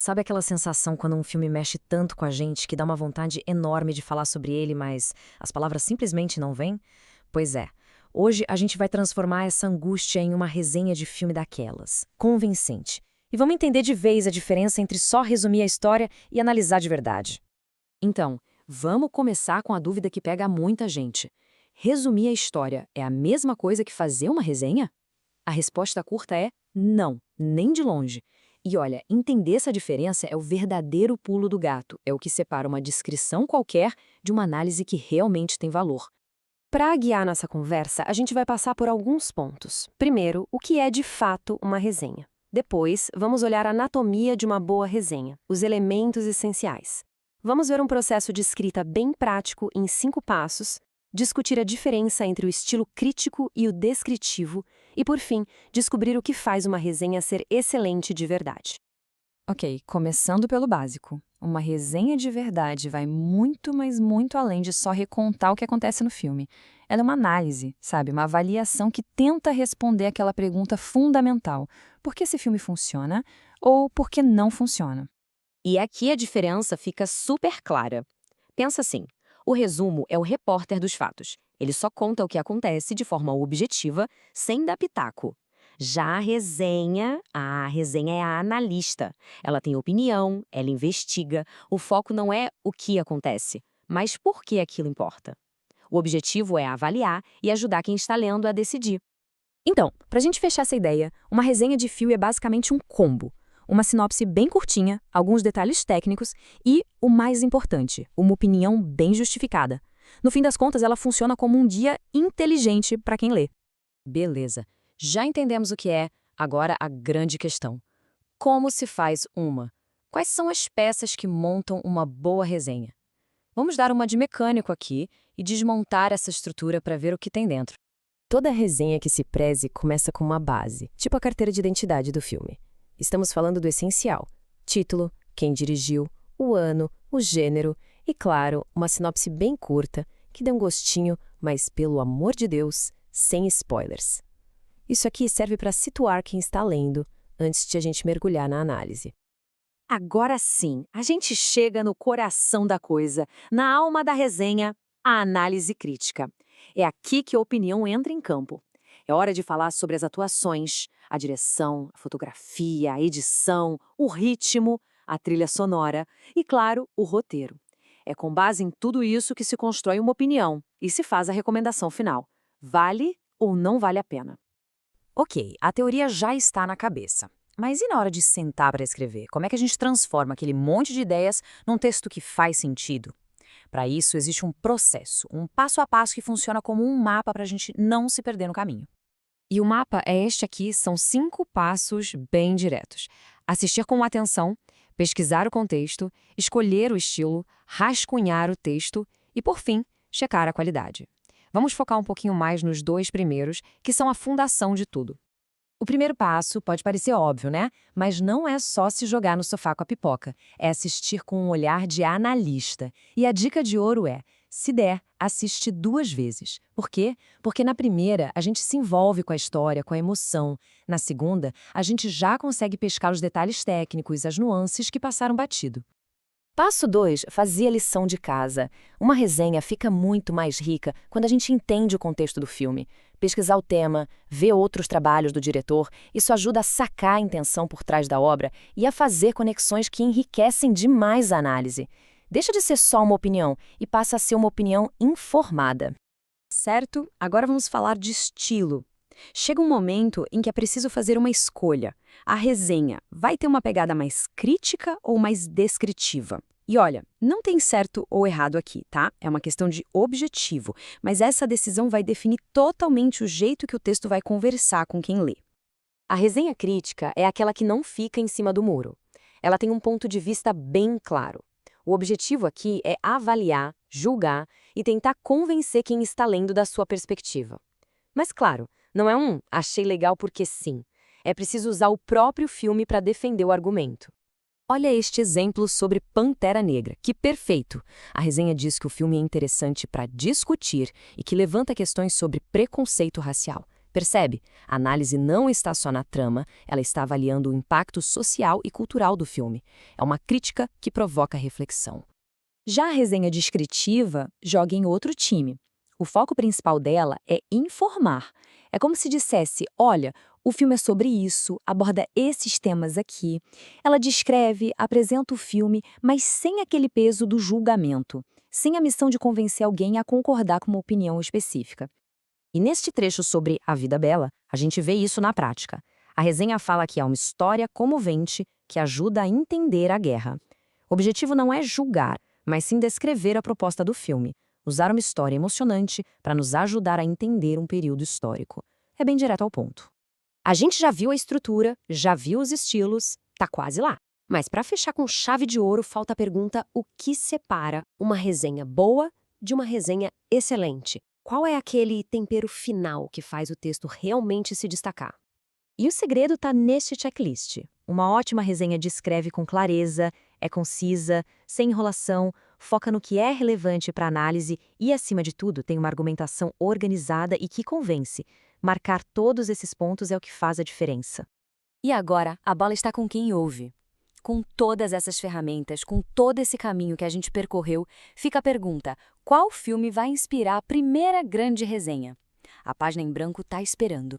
Sabe aquela sensação quando um filme mexe tanto com a gente que dá uma vontade enorme de falar sobre ele, mas as palavras simplesmente não vêm? Pois é. Hoje a gente vai transformar essa angústia em uma resenha de filme daquelas, convincente. E vamos entender de vez a diferença entre só resumir a história e analisar de verdade. Então, vamos começar com a dúvida que pega muita gente. Resumir a história é a mesma coisa que fazer uma resenha? A resposta curta é não, nem de longe. E olha, entender essa diferença é o verdadeiro pulo do gato, é o que separa uma descrição qualquer de uma análise que realmente tem valor. Para guiar nossa conversa, a gente vai passar por alguns pontos. Primeiro, o que é de fato uma resenha. Depois, vamos olhar a anatomia de uma boa resenha, os elementos essenciais. Vamos ver um processo de escrita bem prático em 5 passos, discutir a diferença entre o estilo crítico e o descritivo e, por fim, descobrir o que faz uma resenha ser excelente de verdade. Ok, começando pelo básico. Uma resenha de verdade vai muito, mas muito além de só recontar o que acontece no filme. Ela é uma análise, sabe? Uma avaliação que tenta responder aquela pergunta fundamental. Por que esse filme funciona ou por que não funciona? E aqui a diferença fica super clara. Pensa assim, o resumo é o repórter dos fatos. Ele só conta o que acontece de forma objetiva, sem dar pitaco. Já a resenha é a analista. Ela tem opinião, ela investiga. O foco não é o que acontece, mas por que aquilo importa. O objetivo é avaliar e ajudar quem está lendo a decidir. Então, para a gente fechar essa ideia, uma resenha de filme é basicamente um combo. Uma sinopse bem curtinha, alguns detalhes técnicos e, o mais importante, uma opinião bem justificada. No fim das contas, ela funciona como um guia inteligente para quem lê. Beleza, já entendemos o que é, agora a grande questão. Como se faz uma? Quais são as peças que montam uma boa resenha? Vamos dar uma de mecânico aqui e desmontar essa estrutura para ver o que tem dentro. Toda resenha que se preze começa com uma base, tipo a carteira de identidade do filme. Estamos falando do essencial: título, quem dirigiu, o ano, o gênero e, claro, uma sinopse bem curta que dê um gostinho, mas, pelo amor de Deus, sem spoilers. Isso aqui serve para situar quem está lendo antes de a gente mergulhar na análise. Agora sim, a gente chega no coração da coisa, na alma da resenha, a análise crítica. É aqui que a opinião entra em campo. É hora de falar sobre as atuações, a direção, a fotografia, a edição, o ritmo, a trilha sonora e, claro, o roteiro. É com base em tudo isso que se constrói uma opinião e se faz a recomendação final. Vale ou não vale a pena? Ok, a teoria já está na cabeça. Mas e na hora de sentar para escrever? Como é que a gente transforma aquele monte de ideias num texto que faz sentido? Para isso, existe um processo, um passo a passo que funciona como um mapa para a gente não se perder no caminho. E o mapa é este aqui, são 5 passos bem diretos. Assistir com atenção, pesquisar o contexto, escolher o estilo, rascunhar o texto e, por fim, checar a qualidade. Vamos focar um pouquinho mais nos 2 primeiros, que são a fundação de tudo. O primeiro passo pode parecer óbvio, né? Mas não é só se jogar no sofá com a pipoca. É assistir com um olhar de analista. E a dica de ouro é, se der, assiste 2 vezes. Por quê? Porque na primeira, a gente se envolve com a história, com a emoção. Na segunda, a gente já consegue pescar os detalhes técnicos, as nuances que passaram batido. Passo 2. Fazer a lição de casa. Uma resenha fica muito mais rica quando a gente entende o contexto do filme. Pesquisar o tema, ver outros trabalhos do diretor, isso ajuda a sacar a intenção por trás da obra e a fazer conexões que enriquecem demais a análise. Deixa de ser só uma opinião e passa a ser uma opinião informada. Certo? Agora vamos falar de estilo. Chega um momento em que é preciso fazer uma escolha. A resenha vai ter uma pegada mais crítica ou mais descritiva? E olha, não tem certo ou errado aqui, tá? É uma questão de objetivo, mas essa decisão vai definir totalmente o jeito que o texto vai conversar com quem lê. A resenha crítica é aquela que não fica em cima do muro. Ela tem um ponto de vista bem claro. O objetivo aqui é avaliar, julgar e tentar convencer quem está lendo da sua perspectiva. Mas claro, não é achei legal porque sim. É preciso usar o próprio filme para defender o argumento. Olha este exemplo sobre Pantera Negra, que perfeito! A resenha diz que o filme é interessante para discutir e que levanta questões sobre preconceito racial. Percebe? A análise não está só na trama, ela está avaliando o impacto social e cultural do filme. É uma crítica que provoca reflexão. Já a resenha descritiva joga em outro time. O foco principal dela é informar. É como se dissesse, olha, o filme é sobre isso, aborda esses temas aqui. Ela descreve, apresenta o filme, mas sem aquele peso do julgamento, sem a missão de convencer alguém a concordar com uma opinião específica. E neste trecho sobre A Vida Bela, a gente vê isso na prática. A resenha fala que é uma história comovente que ajuda a entender a guerra. O objetivo não é julgar, mas sim descrever a proposta do filme, usar uma história emocionante para nos ajudar a entender um período histórico. É bem direto ao ponto. A gente já viu a estrutura, já viu os estilos, tá quase lá. Mas para fechar com chave de ouro, falta a pergunta: o que separa uma resenha boa de uma resenha excelente? Qual é aquele tempero final que faz o texto realmente se destacar? E o segredo está neste checklist. Uma ótima resenha descreve com clareza, é concisa, sem enrolação, foca no que é relevante para a análise e, acima de tudo, tem uma argumentação organizada e que convence. Marcar todos esses pontos é o que faz a diferença. E agora, a bola está com quem ouve. Com todas essas ferramentas, com todo esse caminho que a gente percorreu, fica a pergunta: qual filme vai inspirar a primeira grande resenha? A página em branco está esperando.